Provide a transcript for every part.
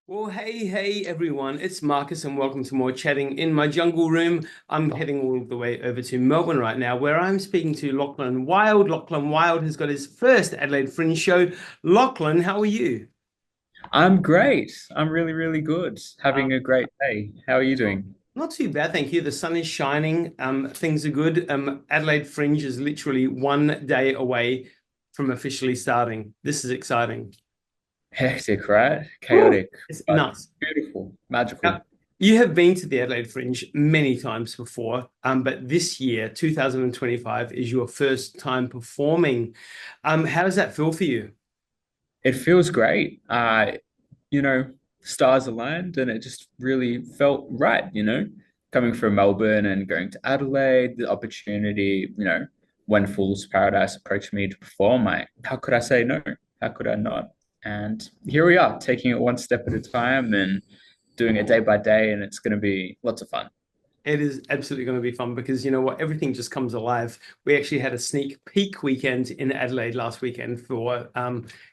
Well, hey, everyone. It's Marcus, and welcome to more chatting in my jungle room. I'm heading all the way over to Melbourne right now, where I'm speaking to Lachlan Wilde. Lachlan Wilde has got his first Adelaide Fringe show. Lachlan, how are you? I'm great. I'm really, really good. Uh, Having a great day. How are you doing? Not too bad, thank you. The sun is shining. Things are good. Adelaide Fringe is literally one day away from officially starting. This is exciting. Hectic, right? Woo! Chaotic, It's but nuts. beautiful, Now, magical. you have been to the Adelaide Fringe many times before, but this year, 2025, is your first time performing. How does that feel for you? It feels great. You know, stars aligned and it just really felt right, coming from Melbourne and going to Adelaide, the opportunity, when Fool's Paradise approached me to perform, how could I say no? How could I not? And here we are, taking it one step at a time and doing it day by day, and it's going to be lots of fun. It is absolutely going to be fun because you know what? Everything just comes alive. We actually had a sneak peek weekend in Adelaide last weekend for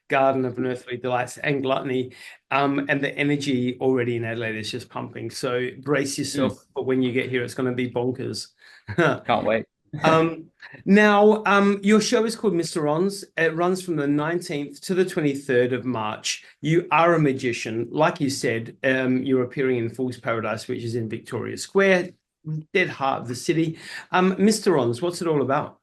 Garden of Unearthly Delights and Gluttony. And the energy already in Adelaide is just pumping. So brace Mm, yourself for when you get here, it's going to be bonkers. can't wait. Um, your show is called Mysterons. It runs from the 19th to the 23rd of March. You are a magician. Like you said, you're appearing in Fool's Paradise, which is in Victoria Square, dead heart of the city. Mysterons, what's it all about?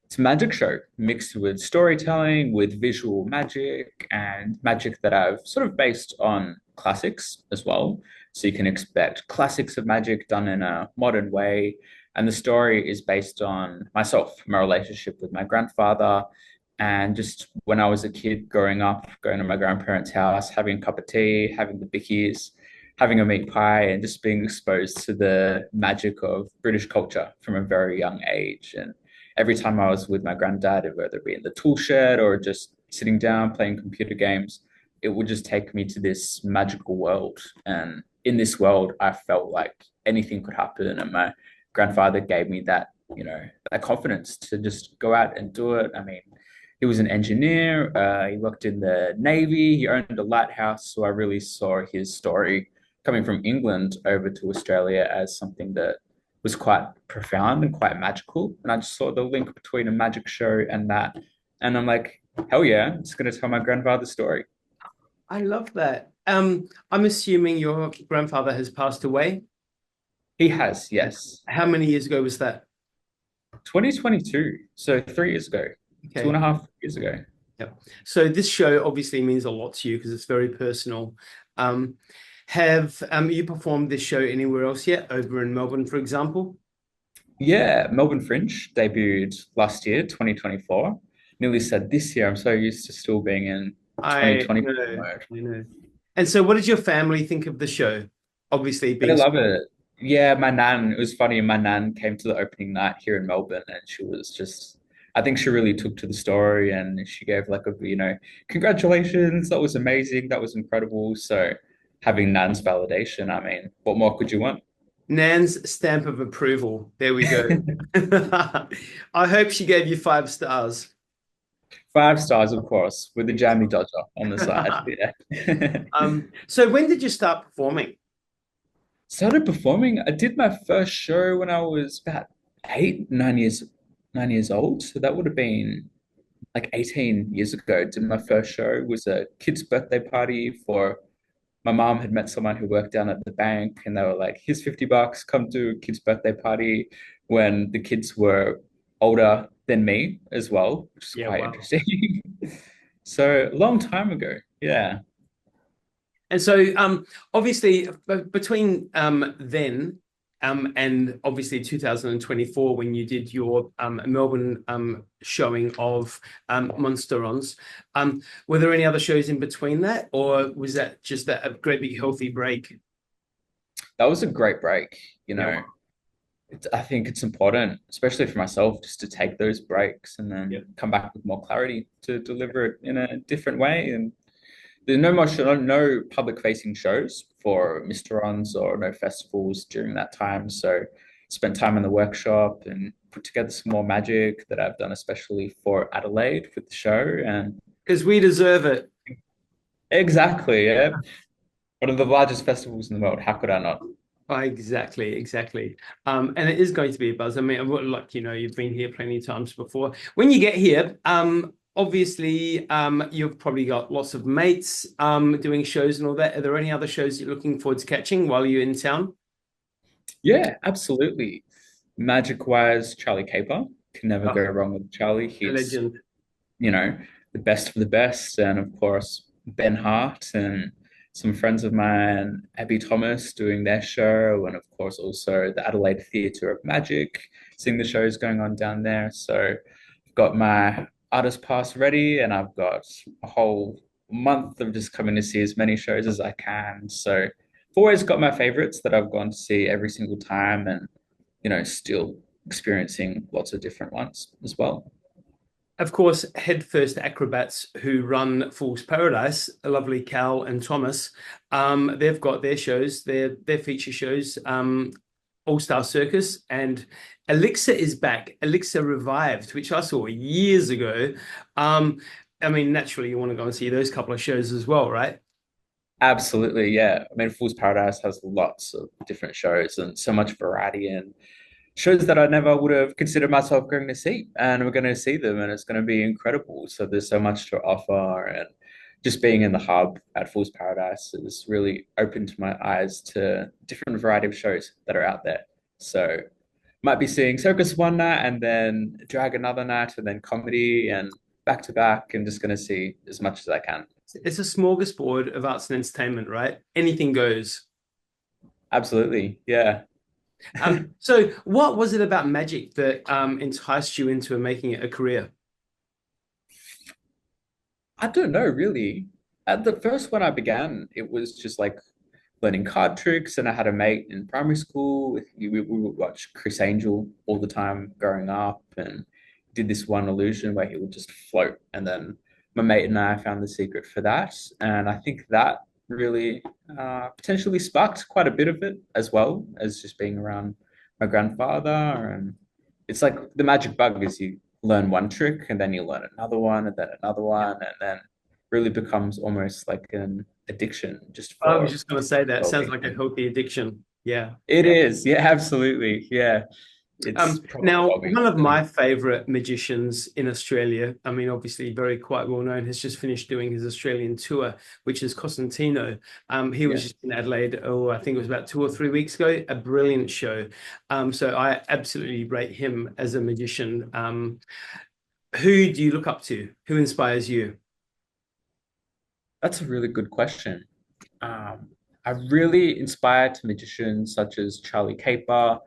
It's a magic show mixed with storytelling, with visual magic, and magic that I've sort of based on classics as well. So you can expect classics of magic done in a modern way. And the story is based on myself, my relationship with my grandfather, and just when I was a kid growing up, going to my grandparents' house, having a cup of tea, having the bickies, having a meat pie, and just being exposed to the magic of British culture from a very young age. And every time I was with my granddad, whether it be in the tool shed or just sitting down playing computer games, it would just take me to this magical world. And in this world, I felt like anything could happen. And my grandfather gave me that confidence to just go out and do it. I mean, he was an engineer. He worked in the Navy. He owned a lighthouse. So I really saw his story coming from England over to Australia as something that was quite profound and quite magical. And I just saw the link between a magic show and that. And I'm like, hell yeah, I'm just going to tell my grandfather's story. I love that. I'm assuming your grandfather has passed away. He has, yes. How many years ago was that? 2022. So 3 years ago, two and Okay. a half years ago. Yep. So this show obviously means a lot to you because it's very personal. Um, have you performed this show anywhere else yet? Over in Melbourne, for example? Yeah, Melbourne Fringe debuted last year, 2024. Nearly said this year. I'm so used to still being in I 2024 know, mode. I know. And so, what did your family think of the show? Obviously, I being love it. Yeah, my nan, it was funny. My nan came to the opening night here in Melbourne and she was just, I think she really took to the story and she gave like congratulations. That was amazing. That was incredible. So having nan's validation, I mean, what more could you want? Nan's stamp of approval. There we go. I hope she gave you 5 stars. 5 stars, of course, with the jammy dodger on the side. Yeah. So when did you start performing? Started performing. I did my first show when I was about 9 years old. So that would have been like 18 years ago. Did my first show. It was a kid's birthday party for my mom had met someone who worked down at the bank and they were like, here's $50, come to a kid's birthday party when the kids were older than me as well, which is Yeah, quite wow. interesting. So a long time ago. Yeah. And so, obviously, between then and obviously 2024, when you did your Melbourne showing of Monsterons, were there any other shows in between that, or was that just a great big healthy break? That was a great break. You Yeah, know, wow. I think it's important, especially for myself, just to take those breaks and Yeah. then come back with more clarity to deliver it in a different way. And there's no public facing shows for Mysterons or no festivals during that time. So spent time in the workshop and put together some more magic that I've done especially for Adelaide with the show. And Because we deserve it. exactly, yeah. One of the largest festivals in the world. How could I not? Oh, exactly, exactly. And it is going to be a buzz. I mean, like you've been here plenty of times before. When you get here, obviously, you've probably got lots of mates doing shows and all that. Are there any other shows you're looking forward to catching while you're in town? Yeah, absolutely. Magic wise, Charlie Caper. Can never go Oh, wrong with Charlie. a He's, legend. you know, the best for the best. And of course, Ben Hart and some friends of mine, Abby Thomas, doing their show. And of course, also the Adelaide Theatre of Magic, seeing the shows going on down there. So I've got my artist pass ready and I've got a whole month of just coming to see as many shows as I can. So I've always got my favorites that I've gone to see every single time and, still experiencing lots of different ones as well. Of course, Head First Acrobats, who run Fool's Paradise, a lovely Cal and Thomas, they've got their shows, their feature shows, All Star Circus, and Elixir is back. Elixir revived, which I saw years ago. I mean, naturally, you want to go and see those couple of shows as well, right? Absolutely, yeah. I mean, Fool's Paradise has lots of different shows and so much variety and shows that I never would have considered myself going to see. And we're going to see them and it's going to be incredible. So there's so much to offer. And just being in the hub at Fool's Paradise has really opened my eyes to different variety of shows that are out there. So might be seeing circus one night and then drag another night and then comedy and back to back and just going to see as much as I can. It's a smorgasbord of arts and entertainment, right? Anything goes. Absolutely. Yeah. So what was it about magic that enticed you into making it a career? I don't know, really. At the first one I began, it was just like learning card tricks, and I had a mate in primary school. We would watch Chris Angel all the time growing up, and did this one illusion where he would just float. And then my mate and I found the secret for that, and I think that really potentially sparked quite a bit of it as well as just being around my grandfather. And it's like the magic bug is you learn one trick and then you learn another one and then another Yeah. one and then really becomes almost like an addiction just I was for just going to say that sounds well-being. like a healthy addiction. Yeah. It is, yeah, absolutely, yeah. It's proper Now, well-being one of for me. my favorite magicians in Australia, I mean, obviously very quite well known, has just finished doing his Australian tour, which is Cosentino. He was Yeah, just in Adelaide, oh, I think it was about 2 or 3 weeks ago, a brilliant show. So I absolutely rate him as a magician. Who do you look up to? Who inspires you? that's a really good question. Um, I really inspired to magicians such as Charlie Caper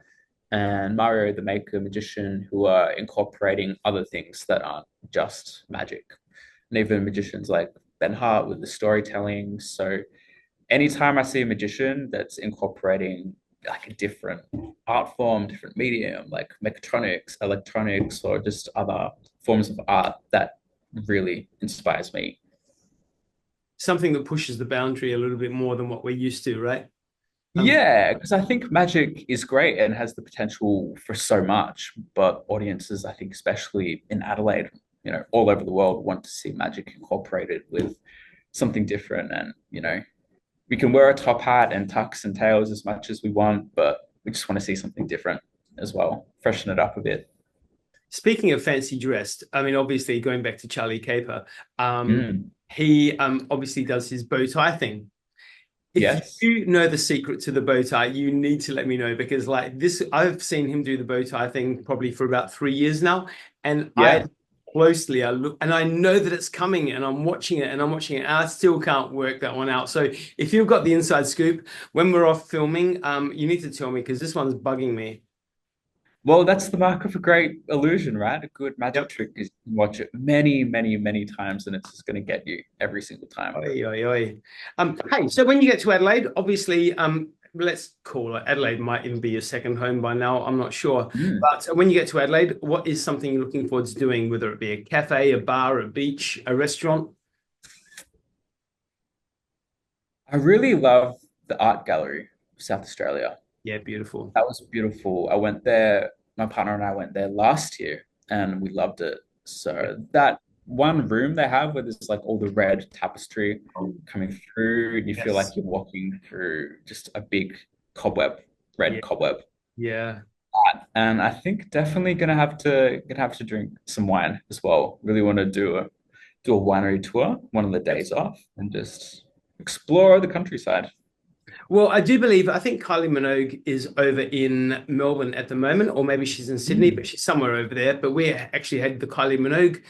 and Mario the Maker magician who are incorporating other things that aren't just magic. And even magicians like Ben Hart with the storytelling. So anytime I see a magician that's incorporating like a different art form, different medium, like mechatronics, electronics, or just other forms of art, that really inspires me. Something that pushes the boundary a little bit more than what we're used to, right? Um, Yeah, because I think magic is great and has the potential for so much, but audiences, I think, especially in Adelaide, all over the world, want to see magic incorporated with something different. And, we can wear a top hat and tucks and tails as much as we want, but we just want to see something different as well, freshen it up a bit. Speaking of fancy dressed, I mean, obviously going back to Charlie Caper, Mm, he obviously does his bow tie thing. If yes. you know the secret to the bow tie, you need to let me know because like this, I've seen him do the bow tie thing probably for about 3 years now, and I Yeah. closely I look and I know that it's coming and I'm watching it and I'm watching it and I still can't work that one out. So if you've got the inside scoop when we're off filming, you need to tell me because this one's bugging me. Well, that's the mark of a great illusion, right? A good magic Yep. trick is you watch it many, many, many times and it's just going to get you every single time. Oi, oi, oi. Hey, so when you get to Adelaide, obviously, let's call it Adelaide might even be your second home by now. I'm not sure. Mm. But when you get to Adelaide, what is something you're looking forward to doing, whether it be a cafe, a bar, a beach, a restaurant? I really love the art gallery of South Australia. Yeah, beautiful. That was beautiful. I went there, my partner and I went there last year and we loved it. So that one room they have where there's like all the red tapestry coming through, and you feel like Yes. you're walking through just a big cobweb, red Yeah. cobweb. Yeah. And I think definitely gonna have to drink some wine as well. Really want to do a winery tour one of the days off and just explore the countryside. Well, I do believe, I think Kylie Minogue is over in Melbourne at the moment, or maybe she's in Sydney, but Mm. she's somewhere over there. But we actually had the Kylie Minogue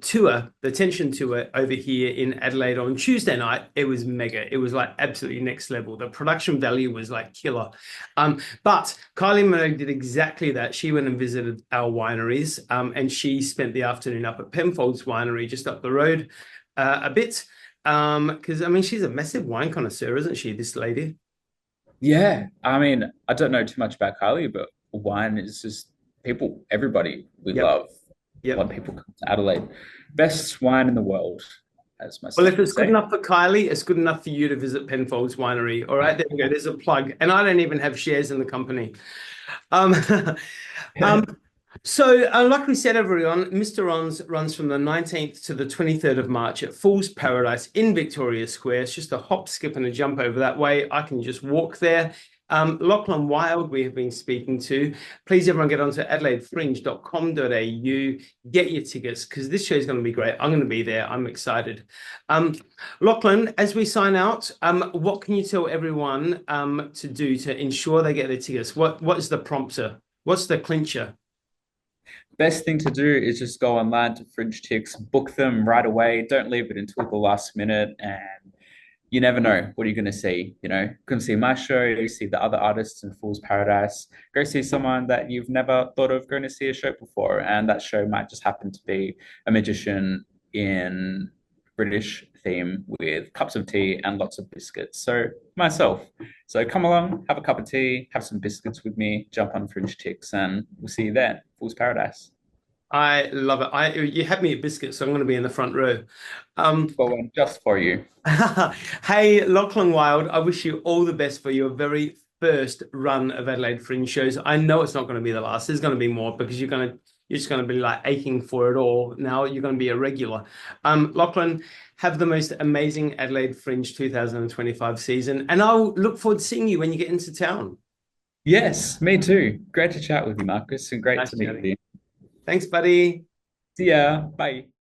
tour, the Tension tour over here in Adelaide on Tuesday night. It was mega. It was like absolutely next level. The production value was like killer. But Kylie Minogue did exactly that. She went and visited our wineries, and she spent the afternoon up at Penfolds Winery just up the road a bit. Because I mean, she's a massive wine connoisseur, isn't she, this lady? Yeah, I mean, I don't know too much about Kylie, but wine is just people, everybody we Yep. love. A lot Yep. of people come to Adelaide. Best wine in the world, as my Well, son if would it's good say. enough for Kylie, it's good enough for you to visit Penfolds Winery. All right, there we go. There's a plug. And I don't even have shares in the company. Um, um, like we said, everyone, Mysterons runs from the 19th to the 23rd of March at Fool's Paradise in Victoria Square. It's just a hop, skip, and a jump over that way. I can just walk there. Lachlan Wilde, we have been speaking to. Please, everyone, get onto adelaidefringe.com.au, get your tickets because this show is going to be great. I'm going to be there. I'm excited. Um, Lachlan, as we sign out, what can you tell everyone to do to ensure they get their tickets? What is the prompter? What's the clincher? Best thing to do is just go online to Fringe Ticks, book them right away. Don't leave it until the last minute. And you never know what you're going to see. You know, you can see my show, you see the other artists in Fool's Paradise. Go see someone that you've never thought of going to see a show before. And that show might just happen to be a magician in British theme with cups of tea and lots of biscuits. So myself. So come along, have a cup of tea, have some biscuits with me, jump on Fringe Ticks, and we'll see you there. Fool's Paradise. I love it. You had me at biscuits, so I'm going to be in the front row. Um, Got one just for you. hey, Lachlan Wild, I wish you all the best for your very first run of Adelaide Fringe shows. I know it's not going to be the last. There's going to be more because you're just going to be like aching for it all. Now you're going to be a regular. Lachlan, have the most amazing Adelaide Fringe 2025 season, and I'll look forward to seeing you when you get into town. Yes, me too. Great to chat with you, Marcus, and great Nice to meet with chatting. you. Thanks, buddy. See ya. Bye.